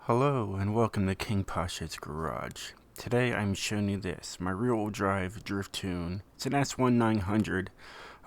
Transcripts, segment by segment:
Hello and welcome to KING-POSH's Garage. Today I'm showing you this, my rear-wheel drive drift tune. It's an S1900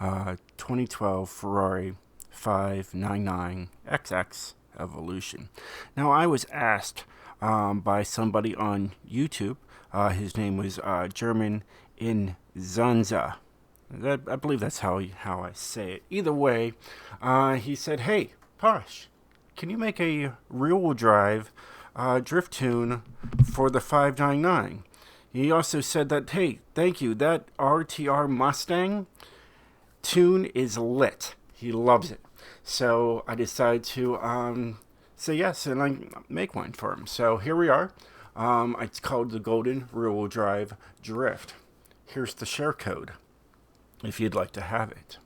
2012 Ferrari 599XX Evolution. Now I was asked by somebody on YouTube, his name was German in Zanza. I believe that's how I say it. Either way, he said, "Hey, Posh, can you make a rear-wheel drive drift tune for the 599?" He also said that, "Hey, thank you. That RTR Mustang tune is lit." He loves it. So I decided to say yes and I make one for him. So here we are. It's called the Golden Rear-Wheel Drive Drift. Here's the share code if you'd like to have it.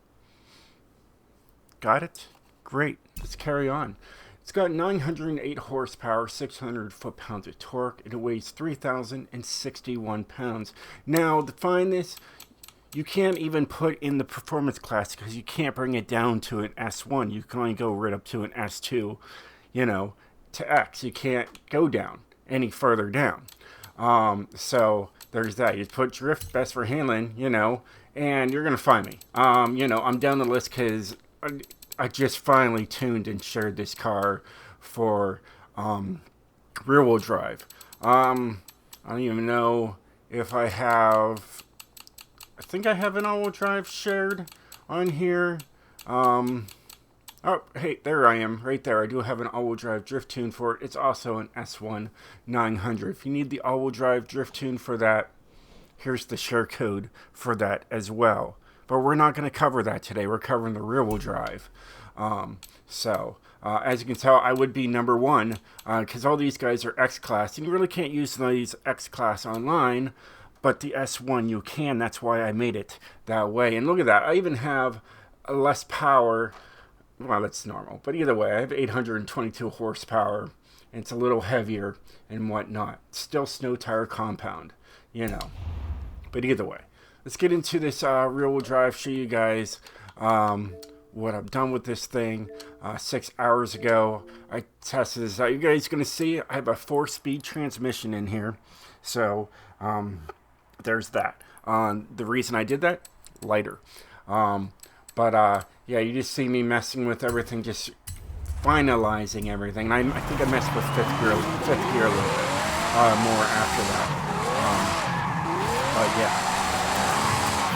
Got it? Great. Let's carry on. It's got 908 horsepower, 600 foot-pounds of torque, and it weighs 3,061 pounds. Now, to find this, you can't even put in the performance class because you can't bring it down to an S1. You can only go right up to an S2, to X. You can't go down any further down. So there's that. You put drift, best for handling, and you're going to find me. I'm down the list because I just finally tuned and shared this car for rear-wheel drive. I don't even know if I have... I think I have an all-wheel drive shared on here. Oh, hey, there I am, right there. I do have an all-wheel drive drift tune for it. It's also an S1 900. If you need the all-wheel drive drift tune for that, here's the share code for that as well. But we're not going to cover that today. We're covering the rear-wheel drive. As you can tell, I would be number one because all these guys are X-Class. And you really can't use these X-Class online, but the S1 you can. That's why I made it that way. And look at that. I even have less power. Well, that's normal. But either way, I have 822 horsepower. And it's a little heavier and whatnot. Still snow tire compound, But either way. Let's get into this rear-wheel drive, show you guys what I've done with this thing 6 hours ago. I tested this out. You guys going to see I have a 4-speed transmission in here. So there's that. The reason I did that, lighter. Yeah, you just see me messing with everything, just finalizing everything. And I think I messed with fifth gear a little bit more after that. But yeah.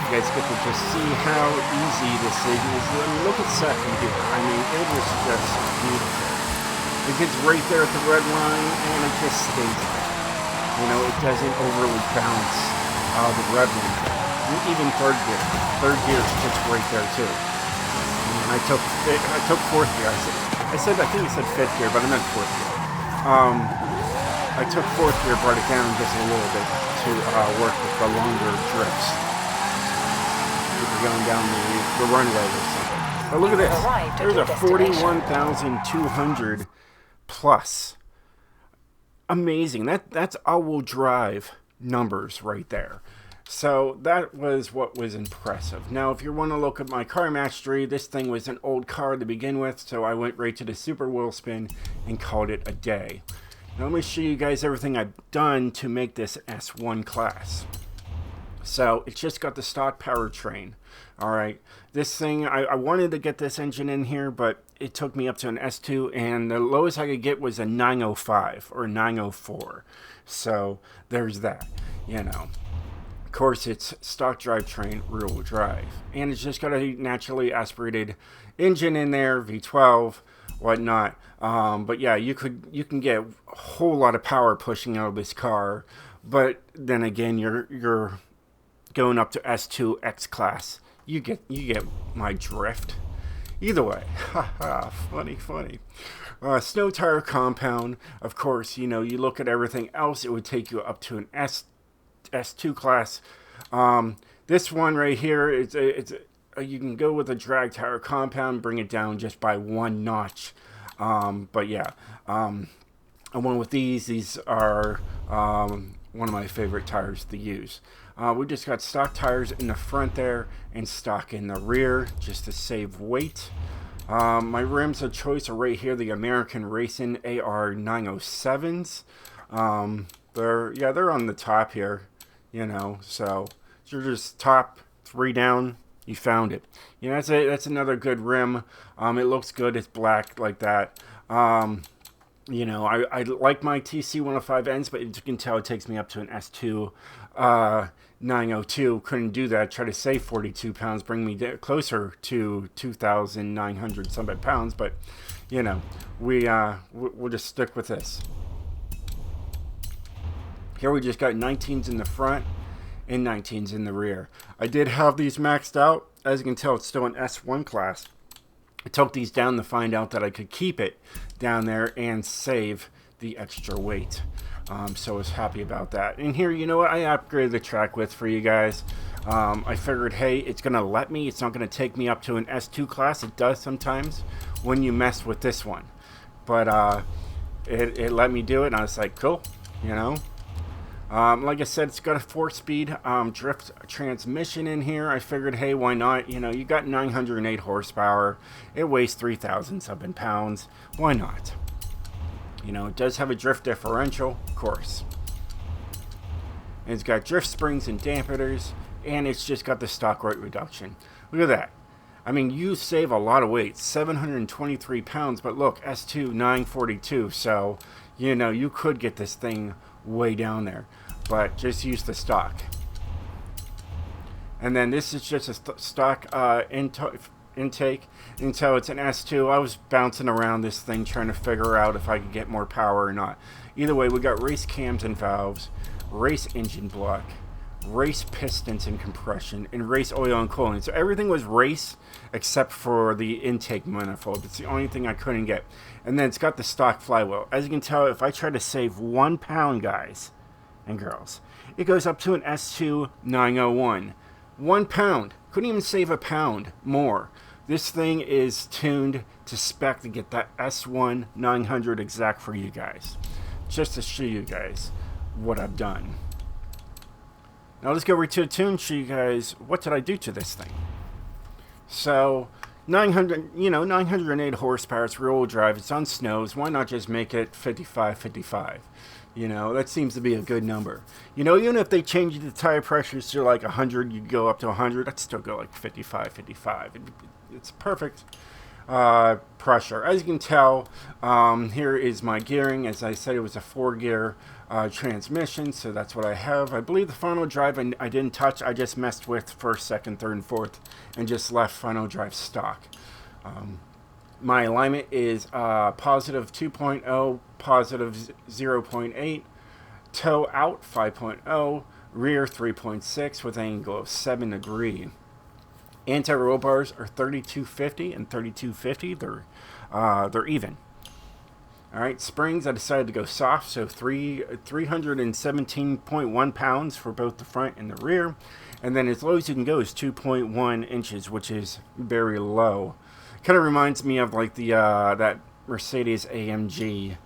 You guys get to just see how easy this thing is. Look at second gear. It was just beautiful. It gets right there at the red line, and it just stays there. It doesn't overly bounce the red line. Even third gear. Third gear is just right there too. And I took fourth gear. I think you said fifth gear, but I meant fourth gear. I took fourth gear, brought it down just a little bit to work with the longer drifts. Going down the runway or something. But look at this. There's a 41,200 plus. Amazing. That's all-wheel drive numbers right there. So that was what was impressive. Now, if you want to look at my car mastery, this thing was an old car to begin with, so I went right to the super wheel spin and called it a day. Now, let me show you guys everything I've done to make this S1 class. So it's just got the stock powertrain. All right, this thing, I wanted to get this engine in here, but it took me up to an S2, and the lowest I could get was a 905 or 904. So there's that, Of course, it's stock drivetrain, rear-wheel drive, and it's just got a naturally aspirated engine in there, V12, whatnot. But yeah, you can get a whole lot of power pushing out of this car, but then again, you're going up to S2 X-Class. You get my drift. Either way, haha, funny. Snow tire compound. Of course, you look at everything else, it would take you up to an S2 class. This one right here, you can go with a drag tire compound, bring it down just by one notch. But yeah, I went with these. These are one of my favorite tires to use. We just got stock tires in the front there and stock in the rear just to save weight. My rims of choice are right here, the American Racing AR 907s. They're on the top here, you know, so you're just top 3 down, you found it. You know, that's another good rim. It looks good, it's black like that. You know, I like my TC105Ns, but as you can tell, it takes me up to an S2 902. Couldn't do that. Try to save 42 pounds, bring me closer to 2,900 some pounds. But, you know, we'll just stick with this. Here we just got 19s in the front and 19s in the rear. I did have these maxed out. As you can tell, it's still an S1 class. I took these down to find out that I could keep it down there and save the extra weight. So I was happy about that. And here, you know what? I upgraded the track width for you guys. I figured, hey, it's going to let me. It's not going to take me up to an S2 class. It does sometimes when you mess with this one. But it let me do it, and I was like, cool, you know. Like I said, it's got a 4-speed drift transmission in here. I figured, hey, why not? You know, you got 908 horsepower. It weighs 3,000 something pounds. Why not? You know, it does have a drift differential, of course. And it's got drift springs and dampeners, and it's just got the stock weight reduction. Look at that. I mean, you save a lot of weight, 723 pounds, but look, S2 942. So, you know, you could get this thing way down there, but just use the stock. And then this is just a stock intake until it's an S2. I was bouncing around this thing trying to figure out if I could get more power or not. Either way, we got race cams and valves, race engine block, race pistons and compression, and race oil and cooling. So everything was race except for the intake manifold. It's the only thing I couldn't get. And then it's got the stock flywheel. As you can tell, if I try to save 1 pound, guys and girls, it goes up to an S2 901. 1 pound. Couldn't even save a pound more. This thing is tuned to spec to get that S1 900 exact for you guys. Just to show you guys what I've done. Now let's go right to the tune and show you guys what did I do to this thing. So 908 horsepower, it's rear-wheel drive, it's on snows. Why not just make it 55? You know, that seems to be a good number. You know, even if they change the tire pressures to like 100, you go up to 100, I'd still go like 55. It's perfect pressure. As you can tell, here is my gearing. As I said, it was a 4-gear transmission, so that's what I have. I believe the final drive I didn't touch. I just messed with first, second, third, and fourth, and just left final drive stock. My alignment is positive 2.0, positive 0.8, toe out 5.0, rear 3.6 with an angle of 7 degrees. Anti-roll bars are 3250 and 3250. They're even. All right, springs, I decided to go soft, so 317.1 pounds for both the front and the rear. And then as low as you can go is 2.1 inches, which is very low. Kind of reminds me of like the that Mercedes AMG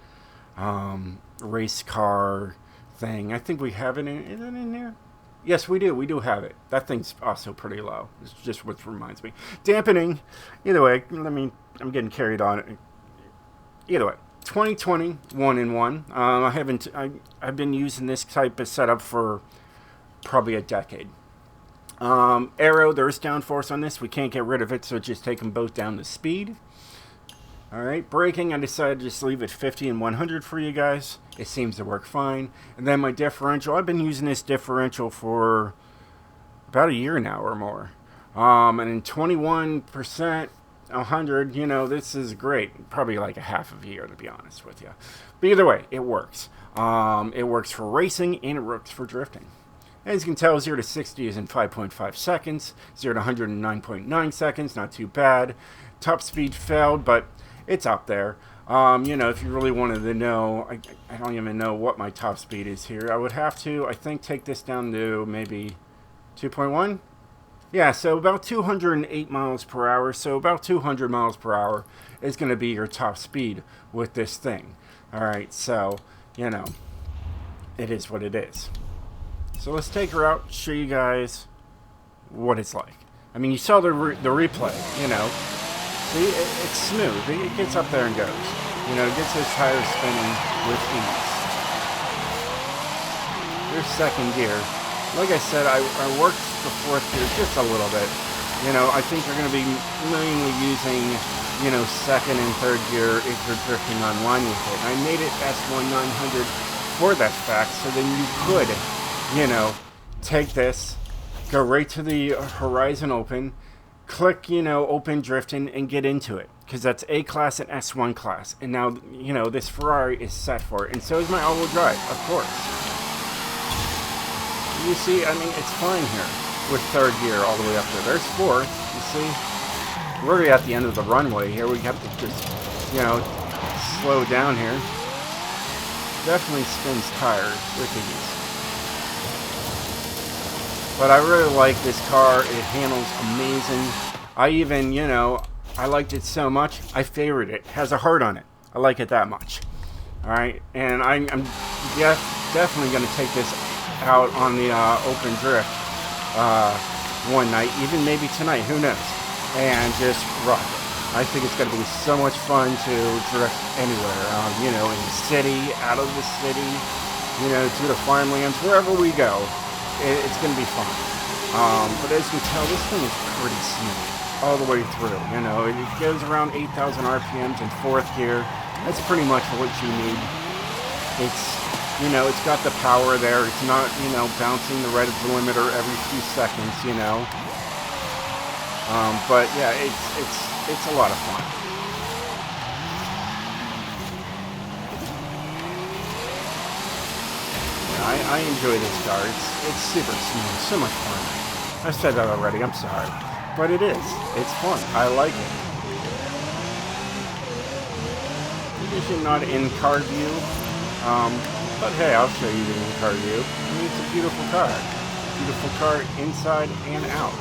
race car thing. I think we have it in. Is it in there? Yes, we do. We do have it. That thing's also pretty low. It's just what reminds me. Dampening. Either way, I'm getting carried on. Either way, 2020 1-in-1. I've been using this type of setup for probably a decade. Aero, there is downforce on this. We can't get rid of it, so just take them both down to speed. All right, braking, I decided to just leave it 50 and 100 for you guys. It seems to work fine. And then my differential, I've been using this differential for about a year now or more. And in 21%, 100, you know, this is great. Probably like a half of a year, to be honest with you. But either way, it works. It works for racing and it works for drifting. As you can tell, 0 to 60 is in 5.5 seconds. 0 to 100 in 9.9 seconds. Not too bad. Top speed failed, but it's up there. You know, if you really wanted to know, I don't even know what my top speed is here. I would have to, I think, take this down to maybe 2.1. Yeah, so about 208 miles per hour. So about 200 miles per hour is going to be your top speed with this thing. All right, so, you know, it is what it is. So let's take her out, show you guys what it's like. I mean, you saw the replay, you know. See, it's smooth. It gets up there and goes. You know, it gets those tires spinning with ease. Here's second gear. Like I said, I worked the fourth gear just a little bit. You know, I think you're going to be mainly using, you know, second and third gear if you're drifting online with it. I made it S1900 for that fact, so then you could, you know, take this, go right to the Horizon Open, click, you know, Open Drifting, and get into it. Because that's A class and S1 class. And now, you know, this Ferrari is set for it. And so is my all-wheel drive, of course. You see, I mean, it's fine here with third gear all the way up there. There's fourth, you see. We're already at the end of the runway here. We have to just, you know, slow down here. Definitely spins tires with ease. But I really like this car. It handles amazing. I even, you know, I liked it so much, I favored it. It has a heart on it. I like it that much. Alright, and I'm definitely going to take this out on the open drift one night, even maybe tonight, who knows, and just rock it. I think it's going to be so much fun to drift anywhere, you know, in the city, out of the city, you know, to the farmlands, wherever we go, it's going to be fun. But as you can tell, this thing is pretty smooth all the way through. You know, it goes around 8,000 RPMs in fourth gear. That's pretty much what you need. It's, you know, it's got the power there. It's not, you know, bouncing the red limiter every few seconds, you know. But yeah, it's a lot of fun. Yeah, I enjoy this car. It's super smooth, so much fun. I said that already. I'm sorry. But it is. It's fun. I like it. Usually not in car view. But hey, I'll show you the in-car view. I mean, it's a beautiful car. Beautiful car inside and out.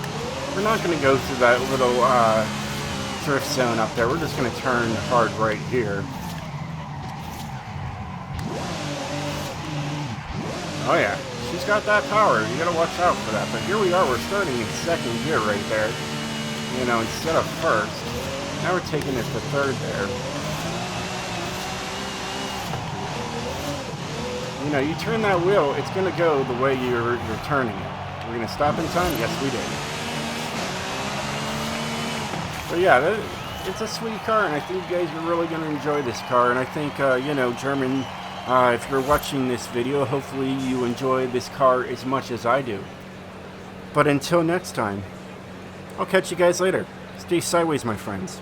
We're not going to go through that little drift zone up there. We're just going to turn hard right here. Oh yeah. She's got that power. You gotta watch out for that. But here we are. We're starting in second gear right there. You know, instead of first. Now we're taking it to third there. You know, you turn that wheel, it's gonna go the way you're turning it. We're gonna stop in time. Yes, we did. But yeah, it's a sweet car, and I think you guys are really gonna enjoy this car. And I think you know, German. If you're watching this video, hopefully you enjoy this car as much as I do. But until next time, I'll catch you guys later. Stay sideways, my friends.